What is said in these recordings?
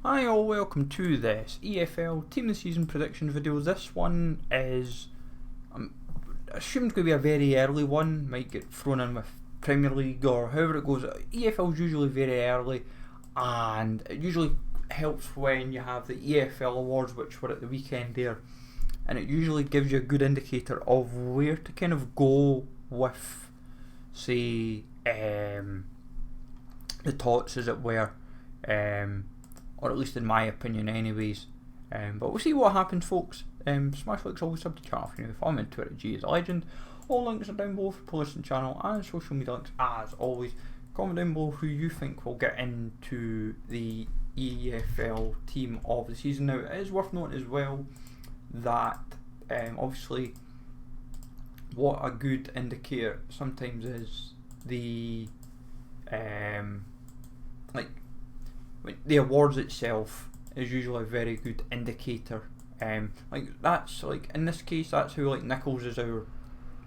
Hi all, welcome to this EFL Team of the Season Predictions video. This one is, I'm assumed going to be a very early one, might get thrown in with Premier League or however it goes. EFL is usually very early, and it usually helps when you have the EFL Awards, which were at the weekend there, and it usually gives you a good indicator of where to kind of go with, say, the TOTS, as it were. Or at least in my opinion anyways. But we'll see what happens, folks. Smash likes always sub to channel if you're new. Follow me on Twitter, G is a legend. All links are down below for playlist and channel and social media links as always. Comment down below who you think will get into the EFL team of the season. Now, it is worth noting as well that obviously what a good indicator sometimes is the the awards itself is usually a very good indicator. That's like in this case, that's who Nichols is our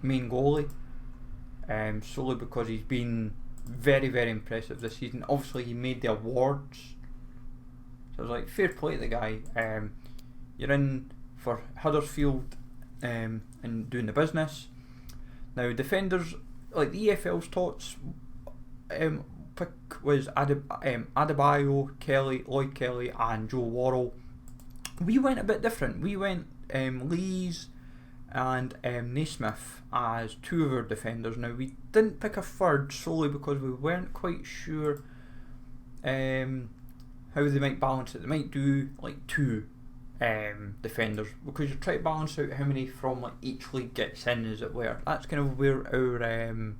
main goalie. Solely because he's been very, very impressive this season. Obviously, he made the awards, so it's like fair play to the guy. You're in for Huddersfield and doing the business. Now, defenders like the EFL's TOTS pick was Adebayo, Kelly, Lloyd Kelly and Joe Worrell. We went a bit different. We went Lees and Naismith as two of our defenders. Now, we didn't pick a third solely because we weren't quite sure how they might balance it. They might do like two defenders, because you try to balance out how many from each league gets in, as it were. That's kind of where our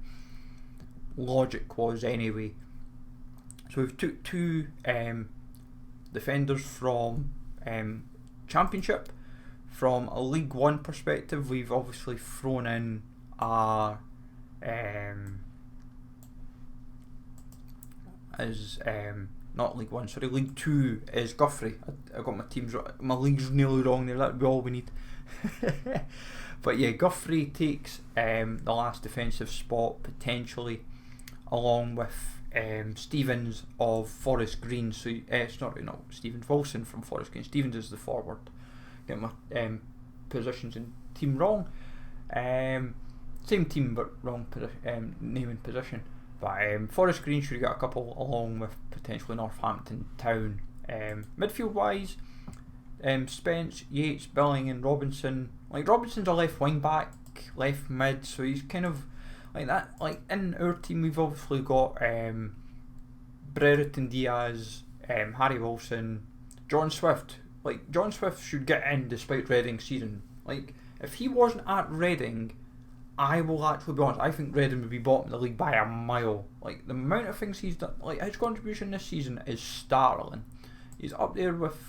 logic was anyway. So we've took two defenders from Championship. From a League One perspective, we've obviously thrown in our not League One, sorry, League Two is Guthrie. I got my leagues nearly wrong there. That'd be all we need. But yeah, Guthrie takes the last defensive spot potentially, along with Stevens of Forest Green. So not Stevens, Wilson from Forest Green. Stevens is the forward. Get my positions and team wrong. Same team but wrong name and position. But Forest Green should get a couple, along with potentially Northampton Town. Midfield wise, Spence, Yates, Billing and Robinson. Robinson's a left wing back, left mid, so he's kind of like that. In our team, we've obviously got Brereton Diaz, Harry Wilson, John Swift. John Swift should get in despite Reading's season. If he wasn't at Reading, I will actually be honest, I think Reading would be bottom of the league by a mile. The amount of things he's done, his contribution this season is startling. He's up there with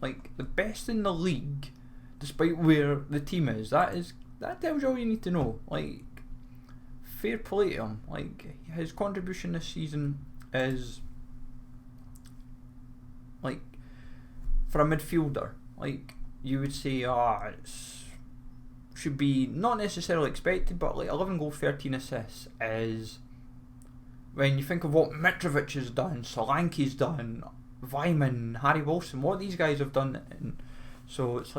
the best in the league, despite where the team is. That tells you all you need to know. Fair play to him. His contribution this season is for a midfielder, you would say, it's should be not necessarily expected, but 11 goals, 13 assists is, when you think of what Mitrovic has done, Solanke's done, Weimann, Harry Wilson, what these guys have done. And so it's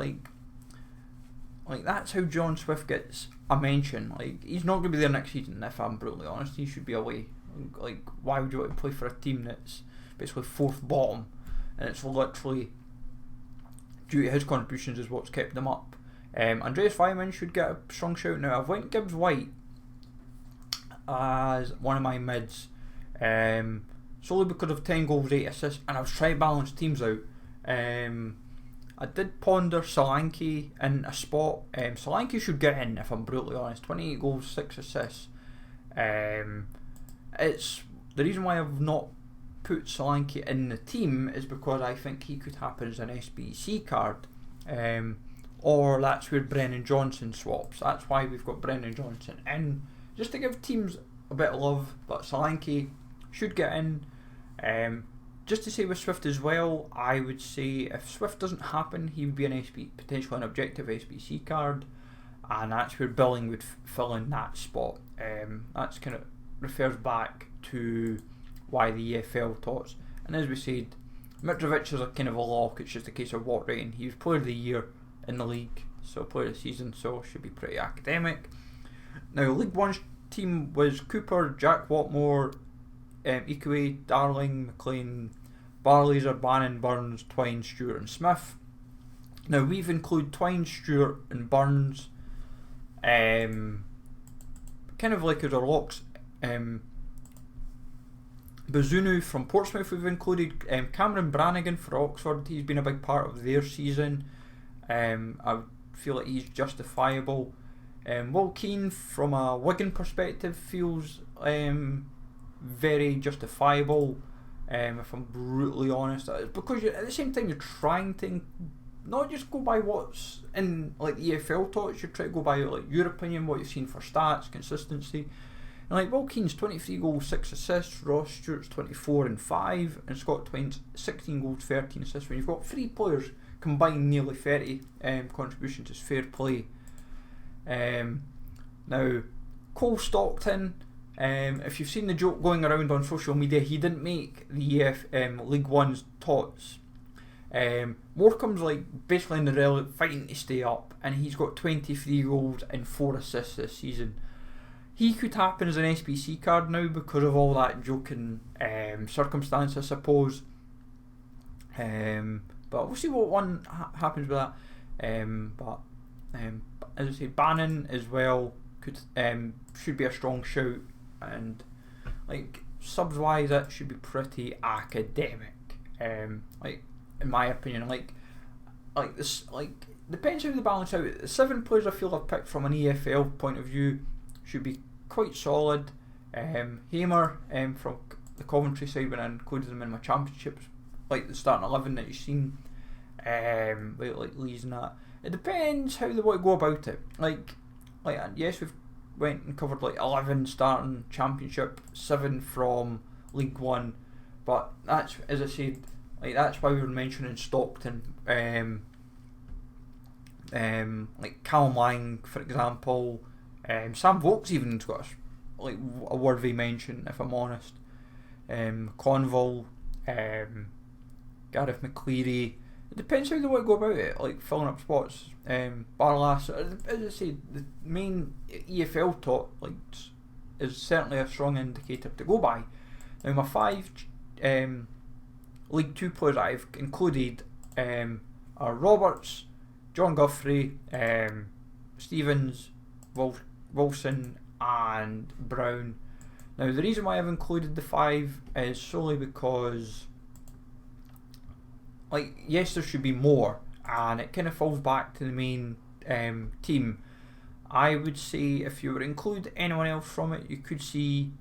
that's how John Swift gets a mention. He's not going to be there next season, if I'm brutally honest. He should be away. Why would you want to play for a team that's basically fourth bottom, and it's literally due to his contributions is what's kept them up. Andreas Weimann should get a strong shout. Now, I've went Gibbs-White as one of my mids, solely because of 10 goals, 8 assists, and I was trying to balance teams out. I did ponder Solanke in a spot. Solanke should get in, if I'm brutally honest. 28 goals, 6 assists. It's the reason why I've not put Solanke in the team is because I think he could happen as an SBC card, or that's where Brennan Johnson swaps. That's why we've got Brennan Johnson in, just to give teams a bit of love. But Solanke should get in. Just to say with Swift as well, I would say if Swift doesn't happen, he would be potentially an objective SBC card, and that's where Billing would fill in that spot. That's kind of refers back to why the EFL TOTS, and as we said, Mitrovic is a kind of a lock. It's just a case of what rating. He was Player of the Year in the league, so Player of the Season, so should be pretty academic. Now, League One's team was Cooper, Jack Watmore, Ikue, Darling, McLean, Barlaser, Bannon, Burns, Twine, Stewart and Smith. Now, we've included Twine, Stewart and Burns kind of like as our locks. Bazunu from Portsmouth we've included. Cameron Brannigan for Oxford, he's been a big part of their season. I feel like he's justifiable. Will Keane from a Wigan perspective feels very justifiable, if I'm brutally honest, because at the same time you're trying to not just go by what's in like the EFL TOTS, you try to go by like your opinion, what you've seen for stats, consistency. And like Will Keane's 23 goals, 6 assists, Ross Stewart's 24 and 5, and Scott Twine's 16 goals, 13 assists. When you've got 3 players combined nearly 30 contributions, is fair play. Now, Cole Stockton, if you've seen the joke going around on social media, he didn't make the League One's TOTS. Morecambe's like basically in the fighting to stay up, and he's got 23 goals and 4 assists this season. He could happen as an SBC card now because of all that joking circumstance, I suppose. But we'll see what one happens with that. But as I say, Bannon as well could should be a strong shout, and like subs wise, that should be pretty academic. Like in my opinion, like this, like depends how they balance out. The 7 players I feel I've picked from an EFL point of view should be quite solid. Hamer from the Coventry side, when I included them in my championships, like the starting 11 that you've seen, like Lee's and that. It depends how they want to go about it. Like yes, we've went and covered like 11 starting championship, 7 from League One, but that's, as I said, like that's why we were mentioning Stockton, like Callum Lang for example. Sam Vokes even's got a worthy mention, if I'm honest. Conville, Gareth McCleary. It depends how they want to go about it, like filling up spots. Barlas, as I say, the main EFL top is certainly a strong indicator to go by. Now my 5 League 2 players I've included are Roberts, John Guthrie, Stevens, Wilson and Brown. Now the reason why I've included the 5 is solely because, like, yes, there should be more, and it kind of falls back to the main team. I would say if you were to include anyone else from it, you could see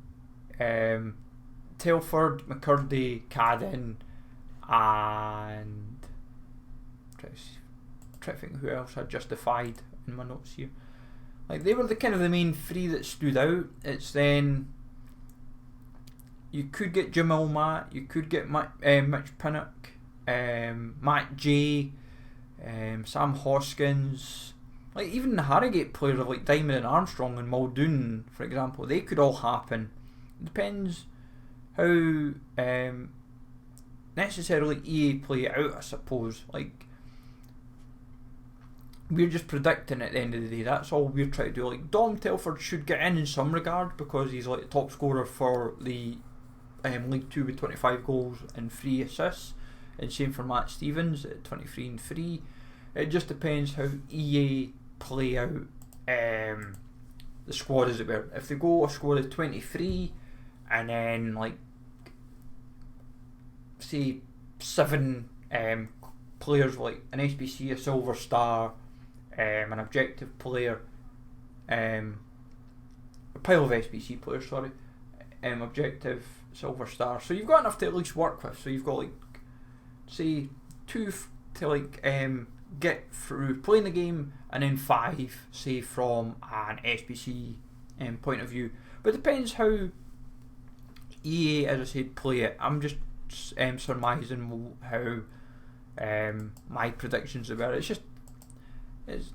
Telford, McCurdy, Cadden, and try to think who else I justified in my notes here. Like, they were the kind of the main 3 that stood out. It's then you could get Jamal Matt, you could get Mitch Pinnock, Matt J, Sam Hoskins, like even the Harrogate players of like Diamond and Armstrong and Muldoon, for example, they could all happen. It depends how necessarily EA play it out, I suppose. Like, we're just predicting at the end of the day. That's all we're trying to do. Like, Dom Telford should get in some regard because he's like the top scorer for the League 2 with 25 goals and 3 assists, and same for Matt Stevens at 23 and 3. It just depends how EA play out the squad, as it were. If they go a squad of 23 and then like say 7 players like an SBC, a Silver Star, an Objective player, a pile of SBC players, sorry, Objective, Silver Star. So you've got enough to at least work with. So you've got like say 2 to like get through playing the game, and then 5 say from an SBC point of view. But it depends how EA, as I said, play it. I'm just surmising how my predictions about it. It's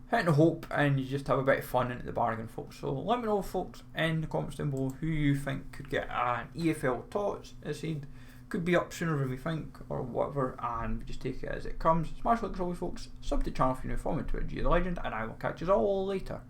hitting hope, and you just have a bit of fun into the bargain, folks. So let me know, folks, in the comments down below who you think could get an EFL TOTS. As I said, could be up sooner than we think, or whatever, and we just take it as it comes. Smash like as always, folks. Sub to the channel if you're new, follow me on Twitter, G the Legend, and I will catch you all later.